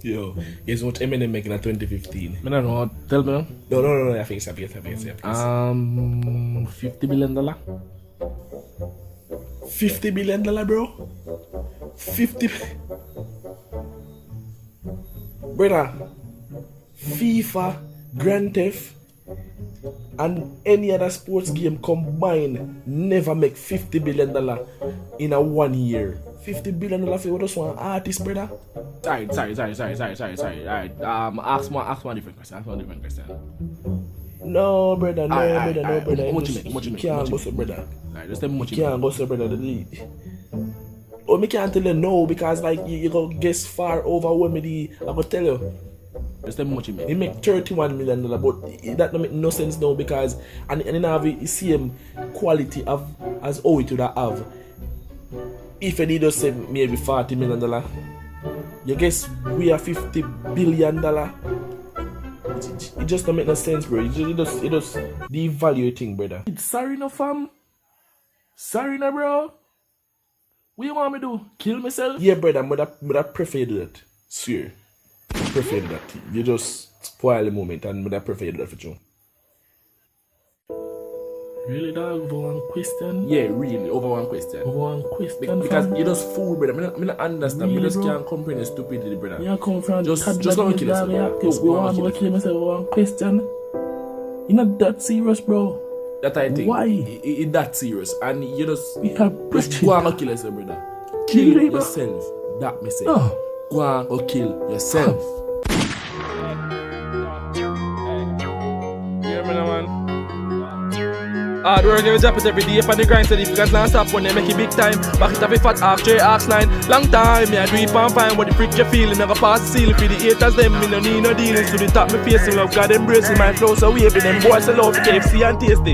Yo, guess what Eminem making in 2015? I don't know. Tell me now. No, I think it's $50 billion. $50 billion, bro. 50. Brother, FIFA, Grand Theft, and any other sports game combined never make $50 billion in a 1 year. $50 billion for just one artist, brother. Sorry. Alright. Ask one different question. No, brother. How much you make? You can't go so, brother. Alright, just tell me what You you can't go so, brother. Oh, me can't tell you no because like you go guess far over what me I go tell you. Just tell me what you make. He make $31 million, but that don't make no sense now because and it have the same quality of as how it would have if he just say maybe $40 million. You guess we are $50 billion. It just don't make no sense, bro. It just devalue thing, brother. Sorry no fam. Sorry no bro. What you want me to do? Kill myself? Yeah, brother, I prefer you do that. Swear. Prefer you do that. You just spoil the moment and I prefer you do that for you. Really, dog? Over one question? Yeah, really, over one question. Over one question? Because you just fool, brother. I don't understand. Really, I just bro? can't comprehend the stupidity, brother. You come from Just go and kill yourself, brother. Go and kill myself over one question. You're not that serious, bro. That I think. Why? It's that serious. And you just Yeah, go and kill yourself, brother. Kill Really, bro? yourself. That me say. Oh. Go and go kill yourself. Yeah, man. Hard work, you drop it every day for the grind. So if you can't stop when they make it big time. Back it up a fat half, J, half 9. Long time, me I do it for fine. What the freak you feeling, I go pass the ceiling. For the haters, them, me no need no dealings. To the top, me facing love, God embracing my flow. So waving them boys, I love KFC and tasty.